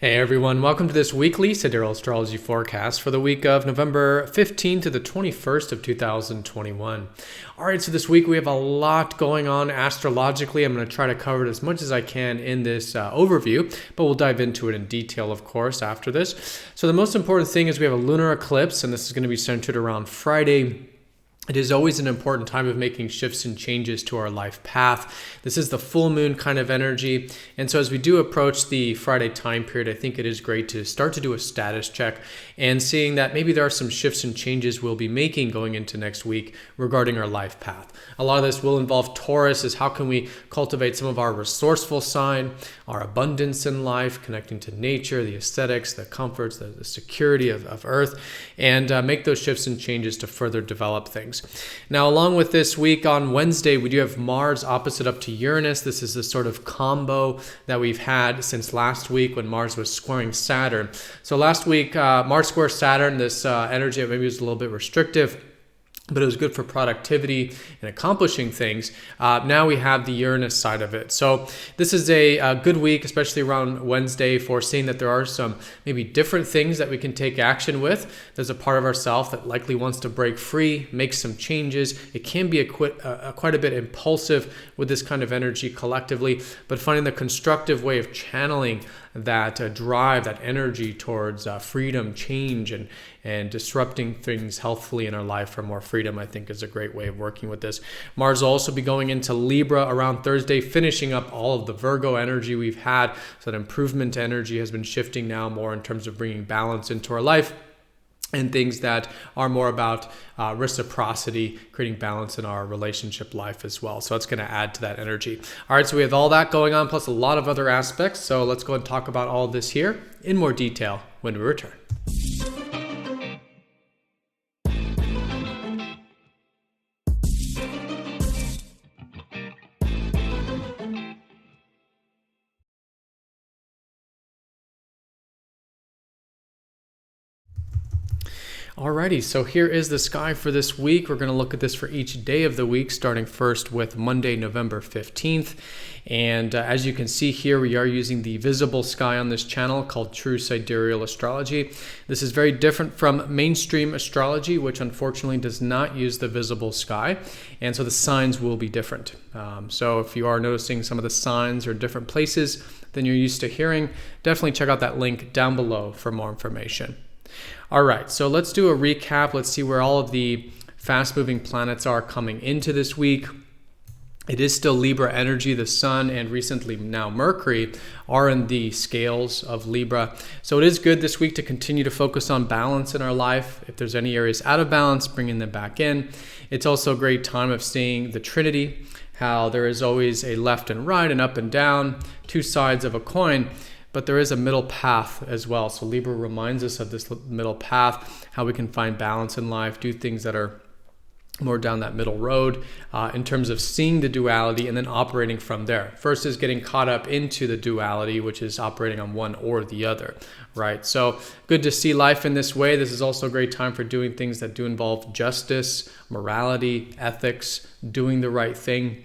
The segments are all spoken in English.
Hey everyone, welcome to this weekly Sidereal Astrology forecast for the week of November 15th to the 21st of 2021. All right, so this week we have a lot going on astrologically. I'm going to try to cover it as much as I can in this overview, but we'll dive into it in detail, of course, after this. So the most important thing is we have a lunar eclipse, and this is going to be centered around Friday. It is always an important time of making shifts and changes to our life path. This is the full moon kind of energy. And so as we do approach the Friday time period, I think it is great to start to do a status check and seeing that maybe there are some shifts and changes we'll be making going into next week regarding our life path. A lot of this will involve Taurus, is how can we cultivate some of our resourceful side, our abundance in life, connecting to nature, the aesthetics, the comforts, the security of Earth, and make those shifts and changes to further develop things. Now, along with this week on Wednesday, we do have Mars opposite up to Uranus. This is the sort of combo that we've had since last week when Mars was squaring Saturn. So last week, Mars squared Saturn, this energy maybe was a little bit restrictive, but it was good for productivity and accomplishing things. Now we have the Uranus side of it. So this is a good week, especially around Wednesday, for seeing that there are some maybe different things that we can take action with. There's a part of ourselves that likely wants to break free, make some changes. It can be quite a bit impulsive with this kind of energy collectively, but finding the constructive way of channeling that drive, that energy towards freedom, change, and disrupting things healthfully in our life for more freedom, I think is a great way of working with this. Mars will also be going into Libra around Thursday, finishing up all of the Virgo energy we've had. So that improvement energy has been shifting now more in terms of bringing balance into our life, and things that are more about reciprocity, creating balance in our relationship life as well. So that's going to add to that energy. All right, so we have all that going on, plus a lot of other aspects. So let's go and talk about all of this here in more detail when we return. Alrighty, so here is the sky for this week. We're going to look at this for each day of the week, starting first with Monday, November 15th. And as you can see here, we are using the visible sky on this channel called True Sidereal Astrology. This is very different from mainstream astrology, which unfortunately does not use the visible sky. And so the signs will be different. So if you are noticing some of the signs are different places than you're used to hearing, definitely check out that link down below for more information. All right, so let's do a recap. Let's see where all of the fast-moving planets are coming into this week. It is still Libra energy. The Sun and recently now Mercury are in the scales of Libra. So it is good this week to continue to focus on balance in our life. If there's any areas out of balance, bringing them back in. It's also a great time of seeing the Trinity, how there is always a left and right, and up and down, two sides of a coin. But there is a middle path as well. So Libra reminds us of this middle path, how we can find balance in life, do things that are more down that middle road in terms of seeing the duality and then operating from there. First is getting caught up into the duality, which is operating on one or the other, right? So good to see life in this way. This is also a great time for doing things that do involve justice, morality, ethics, doing the right thing.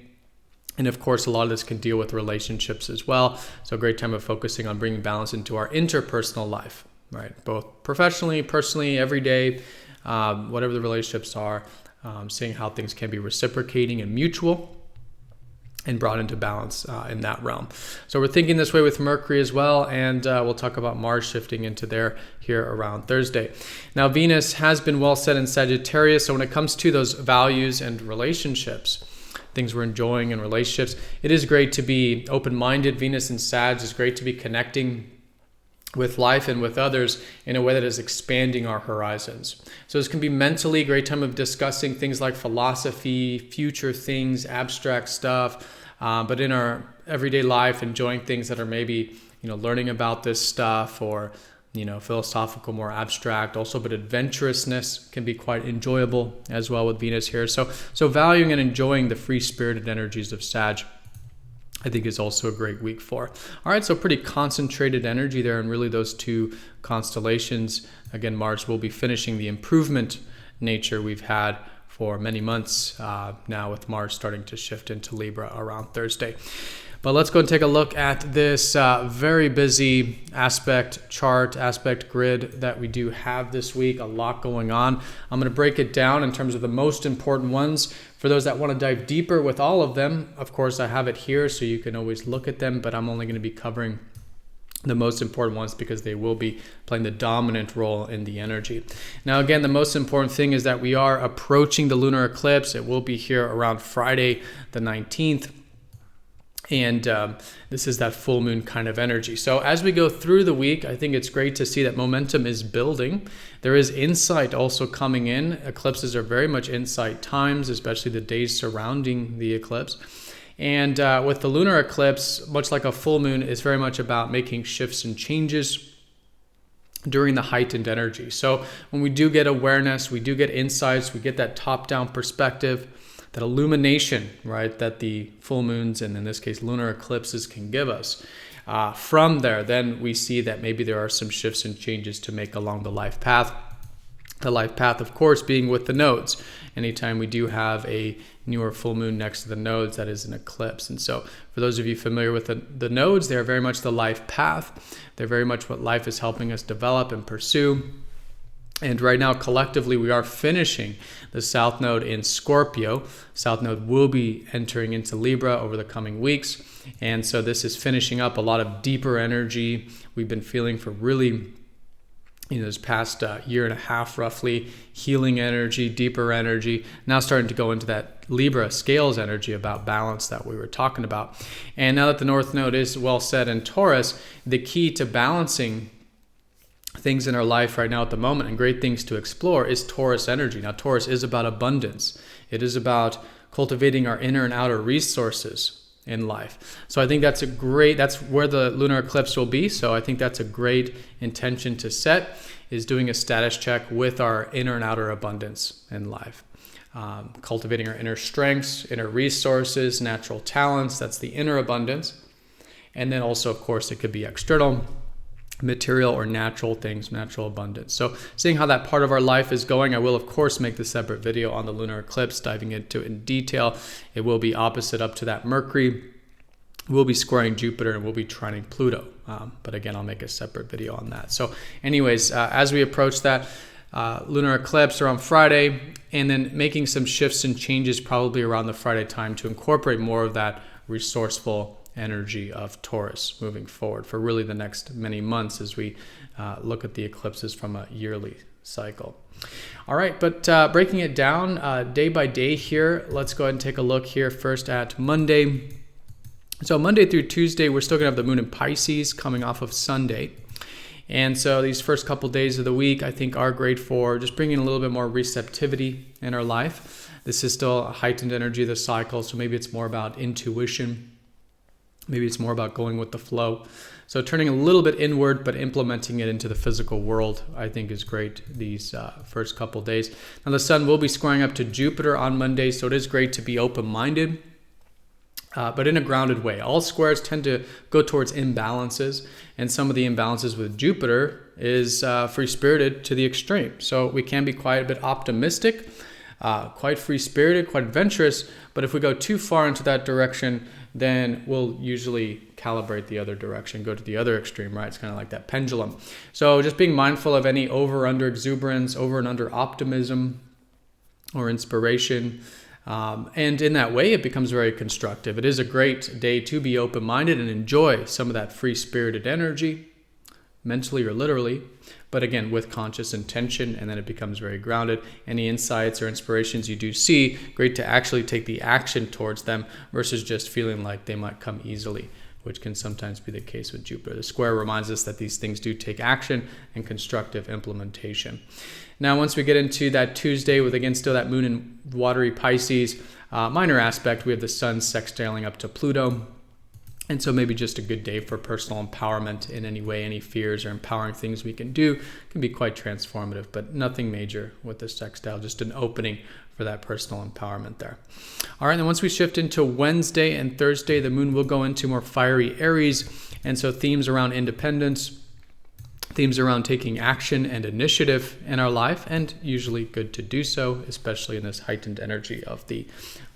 And of course, a lot of this can deal with relationships as well. So a great time of focusing on bringing balance into our interpersonal life, right? Both professionally, personally, every day, whatever the relationships are, seeing how things can be reciprocating and mutual and brought into balance in that realm. So we're thinking this way with Mercury as well, and we'll talk about Mars shifting into there here around Thursday. Now, Venus has been well set in Sagittarius, so when it comes to those values and relationships, things we're enjoying in relationships, it is great to be open-minded. Venus and Sag is great to be connecting with life and with others in a way that is expanding our horizons. So this can be mentally a great time of discussing things like philosophy, future things, abstract stuff, but in our everyday life, enjoying things that are maybe, learning about this stuff or philosophical, more abstract also, but adventurousness can be quite enjoyable as well with Venus here. So valuing and enjoying the free-spirited energies of Sag, I think, is also a great week for. All right, so pretty concentrated energy there in really those two constellations. Again, Mars will be finishing the improvement nature we've had for many months now, with Mars starting to shift into Libra around Thursday. But let's go and take a look at this very busy aspect chart, aspect grid that we do have this week. A lot going on. I'm going to break it down in terms of the most important ones. For those that want to dive deeper with all of them, of course, I have it here so you can always look at them, but I'm only going to be covering the most important ones because they will be playing the dominant role in the energy. Now, again, the most important thing is that we are approaching the lunar eclipse. It will be here around Friday the 19th. And this is that full moon kind of energy. So as we go through the week, I think it's great to see that momentum is building. There is insight also coming in. Eclipses are very much insight times, especially the days surrounding the eclipse. And with the lunar eclipse, much like a full moon, is very much about making shifts and changes during the heightened energy. So when we do get awareness, we do get insights, we get that top-down perspective, that illumination, right, that the full moons and in this case lunar eclipses can give us. From there, then we see that maybe there are some shifts and changes to make along the life path. The life path, of course, being with the nodes. Anytime we do have a newer full moon next to the nodes, that is an eclipse. And so for those of you familiar with the nodes, they're very much the life path. They're very much what life is helping us develop and pursue. And right now, collectively, we are finishing the South Node in Scorpio. South Node will be entering into Libra over the coming weeks. And so this is finishing up a lot of deeper energy we've been feeling for really, this past year and a half, roughly. Healing energy, deeper energy. Now starting to go into that Libra scales energy about balance that we were talking about. And now that the North Node is well set in Taurus, the key to balancing things in our life right now at the moment and great things to explore is Taurus energy. Now, Taurus is about abundance. It is about cultivating our inner and outer resources in life. So I think that's where the lunar eclipse will be. So I think that's a great intention to set, is doing a status check with our inner and outer abundance in life. Cultivating our inner strengths, inner resources, natural talents. That's the inner abundance. And then also, of course, it could be external material or natural things, natural abundance. So seeing how that part of our life is going, I will of course make the separate video on the lunar eclipse, diving into it in detail. It will be opposite up to that Mercury. We'll be squaring Jupiter and we'll be trining Pluto. But again, I'll make a separate video on that. So anyways, as we approach that lunar eclipse around Friday, and then making some shifts and changes probably around the Friday time to incorporate more of that resourceful energy of Taurus moving forward for really the next many months as we look at the eclipses from a yearly cycle. All right, but breaking it down day by day here, let's go ahead and take a look here first at Monday. So Monday through Tuesday, we're still going to have the moon in Pisces coming off of Sunday. And so these first couple days of the week, I think, are great for just bringing a little bit more receptivity in our life. This is still a heightened energy of the cycle, so maybe it's more about intuition. Maybe it's more about going with the flow. So turning a little bit inward, but implementing it into the physical world, I think is great these first couple days. Now the sun will be squaring up to Jupiter on Monday, so it is great to be open-minded, but in a grounded way. All squares tend to go towards imbalances, and some of the imbalances with Jupiter is free-spirited to the extreme. So we can be quite a bit optimistic, quite free-spirited, quite adventurous, but if we go too far into that direction, then we'll usually calibrate the other direction, go to the other extreme, right? It's kind of like that pendulum. So just being mindful of any over under exuberance, over and under optimism or inspiration. And in that way, it becomes very constructive. It is a great day to be open-minded and enjoy some of that free-spirited energy, mentally or literally, but again, with conscious intention, and then it becomes very grounded. Any insights or inspirations you do see, great to actually take the action towards them versus just feeling like they might come easily, which can sometimes be the case with Jupiter. The square reminds us that these things do take action and constructive implementation. Now, once we get into that Tuesday with, again, still that moon in watery Pisces, minor aspect, we have the sun sextiling up to Pluto. And so maybe just a good day for personal empowerment in any way. Any fears or empowering things we can do can be quite transformative, but nothing major with the sextile, just an opening for that personal empowerment there. All right, then once we shift into Wednesday and Thursday, the moon will go into more fiery Aries. And so themes around independence, Themes around taking action and initiative in our life, and usually good to do so, especially in this heightened energy of the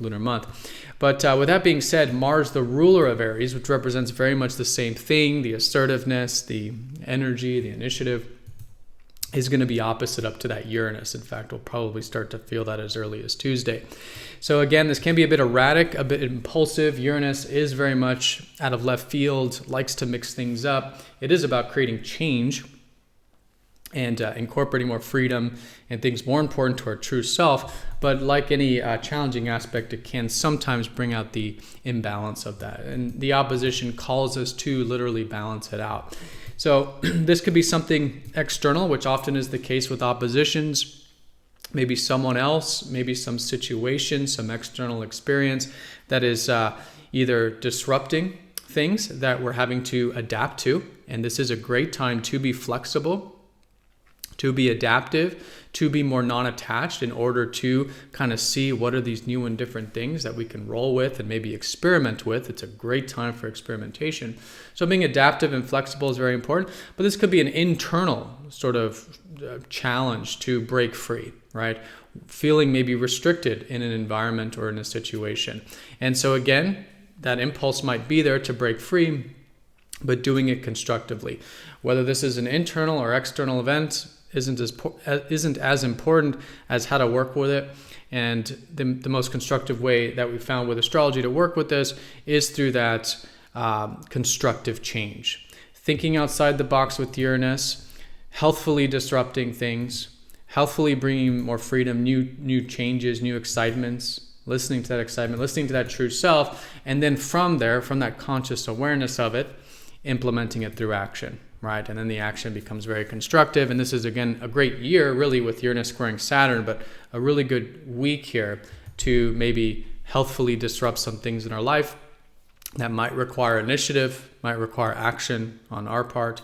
lunar month. But with that being said, Mars, the ruler of Aries, which represents very much the same thing, the assertiveness, the energy, the initiative, is going to be opposite up to that Uranus. In fact, we'll probably start to feel that as early as Tuesday. So again, this can be a bit erratic, a bit impulsive. Uranus is very much out of left field, likes to mix things up. It is about creating change and incorporating more freedom and things more important to our true self. But like any challenging aspect, it can sometimes bring out the imbalance of that. And the opposition calls us to literally balance it out. So this could be something external, which often is the case with oppositions. Maybe someone else, maybe some situation, some external experience that is either disrupting things that we're having to adapt to. And this is a great time to be flexible, to be adaptive, to be more non-attached in order to kind of see what are these new and different things that we can roll with and maybe experiment with. It's a great time for experimentation. So being adaptive and flexible is very important, but this could be an internal sort of challenge to break free, right? Feeling maybe restricted in an environment or in a situation. And so again, that impulse might be there to break free, but doing it constructively. Whether this is an internal or external event isn't as important as how to work with it. And the most constructive way that we found with astrology to work with this is through that constructive change. Thinking outside the box with Uranus, healthfully disrupting things, healthfully bringing more freedom, new changes, new excitements, listening to that excitement, listening to that true self, and then from there, from that conscious awareness of it, implementing it through action. Right, and then the action becomes very constructive. And this is, again, a great year, really, with Uranus squaring Saturn, but a really good week here to maybe healthfully disrupt some things in our life that might require initiative, might require action on our part.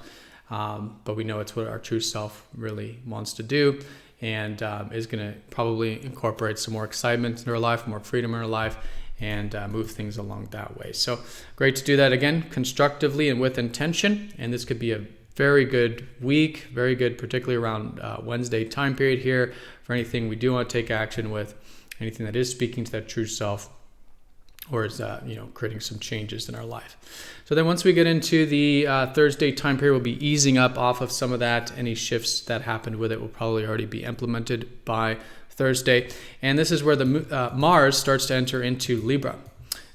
But we know it's what our true self really wants to do, and is going to probably incorporate some more excitement in our life, more freedom in our life, and move things along that way. So great to do that, again, constructively and with intention. And this could be a very good week, very good, particularly around Wednesday time period here, for anything we do want to take action with, anything that is speaking to that true self, or is creating some changes in our life. So then once we get into the Thursday time period, we'll be easing up off of some of that. Any shifts that happened with it will probably already be implemented by Thursday. And this is where the Mars starts to enter into Libra.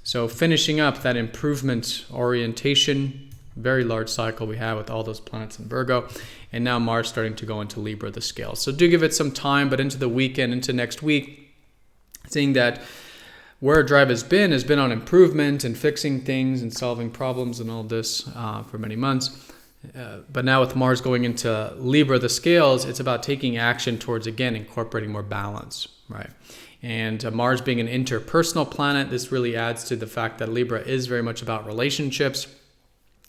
So finishing up that improvement orientation, very large cycle we have with all those planets in Virgo. And now Mars starting to go into Libra, the scale. So do give it some time, but into the weekend, into next week, seeing that where our drive has been on improvement and fixing things and solving problems and all this for many months. But now with Mars going into Libra, the scales, it's about taking action towards, again, incorporating more balance, right? And Mars being an interpersonal planet, this really adds to the fact that Libra is very much about relationships.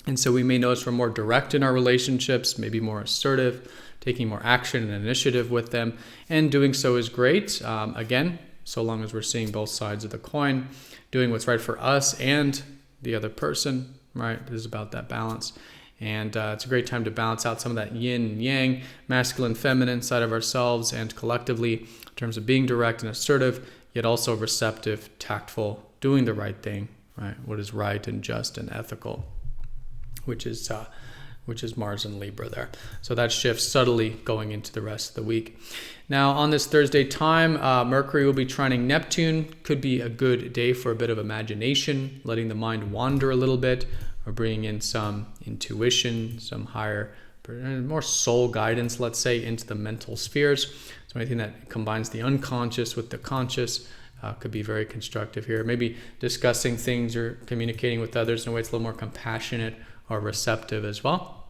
And so we may notice we're more direct in our relationships, maybe more assertive, taking more action and initiative with them. And doing so is great. Again, so long as we're seeing both sides of the coin, doing what's right for us and the other person, right? This is about that balance. And it's a great time to balance out some of that yin and yang, masculine, feminine side of ourselves, and collectively in terms of being direct and assertive, yet also receptive, tactful, doing the right thing, right? What is right and just and ethical, which is Mars and Libra there. So that shifts subtly going into the rest of the week. Now on this Thursday time, Mercury will be trining Neptune. Could be a good day for a bit of imagination, letting the mind wander a little bit, or bringing in some intuition, some higher, more soul guidance, let's say, into the mental spheres. So anything that combines the unconscious with the conscious could be very constructive here. Maybe discussing things or communicating with others in a way that's a little more compassionate or receptive as well.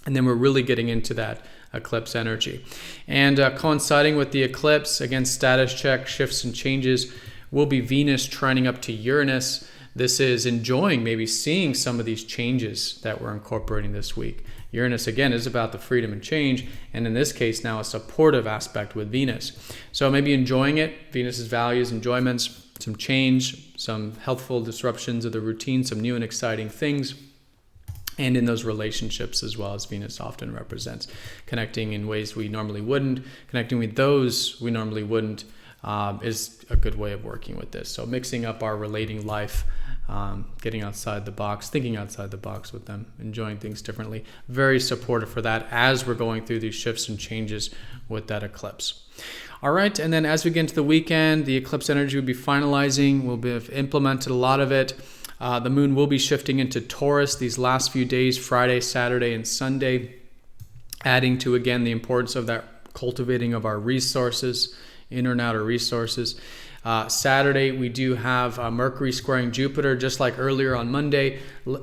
And then we're really getting into that eclipse energy. And coinciding with the eclipse, again, status check, shifts and changes, will be Venus trining up to Uranus. This is enjoying, maybe seeing some of these changes that we're incorporating this week. Uranus, again, is about the freedom and change, and in this case now a supportive aspect with Venus. So maybe enjoying it, Venus's values, enjoyments, some change, some healthful disruptions of the routine, some new and exciting things, and in those relationships as well, as Venus often represents. Connecting in ways we normally wouldn't, connecting with those we normally wouldn't, is a good way of working with this. So mixing up our relating life, getting outside the box, thinking outside the box with them, enjoying things differently. Very supportive for that as we're going through these shifts and changes with that eclipse. All right, and then as we get into the weekend, the eclipse energy will be finalizing. We'll have implemented a lot of it. The moon will be shifting into Taurus these last few days, Friday, Saturday, and Sunday, adding to, again, the importance of that cultivating of our resources, inner and outer resources. Saturday, we do have Mercury squaring Jupiter, just like earlier on Monday,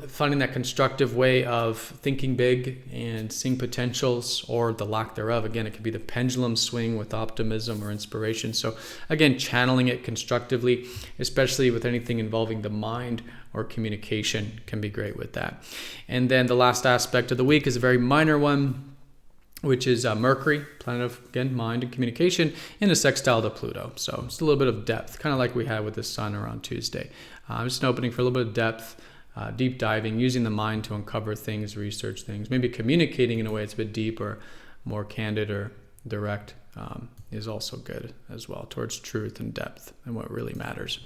finding that constructive way of thinking big and seeing potentials or the lack thereof. Again, it could be the pendulum swing with optimism or inspiration. So again, channeling it constructively, especially with anything involving the mind or communication, can be great with that. And then the last aspect of the week is a very minor one, which is Mercury, planet of, again, mind and communication, in a sextile to Pluto. So just a little bit of depth, kind of like we had with the sun around Tuesday. Just an opening for a little bit of depth, deep diving, using the mind to uncover things, research things, maybe communicating in a way that's a bit deeper, more candid or direct, is also good as well, towards truth and depth and what really matters.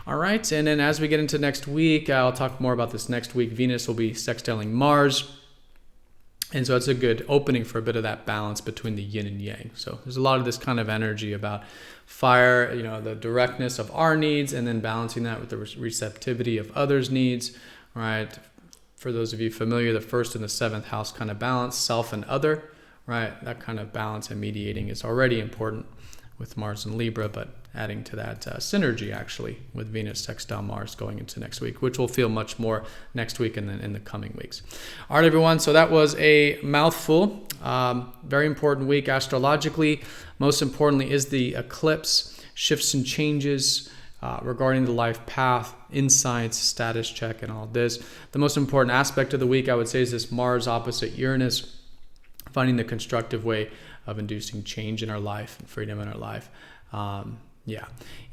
All right, and then as we get into next week, I'll talk more about this next week. Venus will be sextiling Mars. And so it's a good opening for a bit of that balance between the yin and yang. So there's a lot of this kind of energy about fire, the directness of our needs, and then balancing that with the receptivity of others' needs, right? For those of you familiar, the first and the seventh house kind of balance, self and other, right? That kind of balance and mediating is already important with Mars and Libra, but adding to that synergy actually with Venus sextile Mars going into next week, which will feel much more next week and then in the coming weeks. All right, everyone. So that was a mouthful. Very important week astrologically. Most importantly is the eclipse, shifts and changes regarding the life path, insights, status check, and all this. The most important aspect of the week, I would say, is this Mars opposite Uranus, finding the constructive way of inducing change in our life and freedom in our life.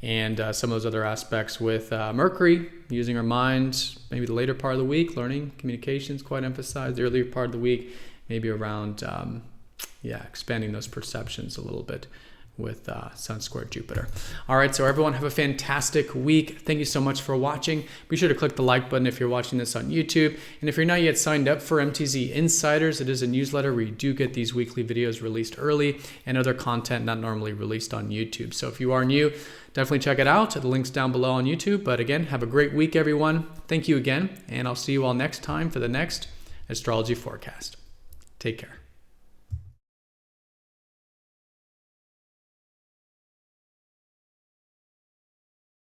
And some of those other aspects with Mercury, using our minds, maybe the later part of the week, learning, communications, quite emphasized. The earlier part of the week, maybe around, expanding those perceptions a little bit with Sun squared Jupiter. All right, so everyone have a fantastic week. Thank you so much for watching. Be sure to click the like button if you're watching this on YouTube. And if you're not yet signed up for MTZ Insiders, it is a newsletter where you do get these weekly videos released early and other content not normally released on YouTube. So if you are new, definitely check it out. The link's down below on YouTube. But again, have a great week, everyone. Thank you again, and I'll see you all next time for the next astrology forecast. Take care.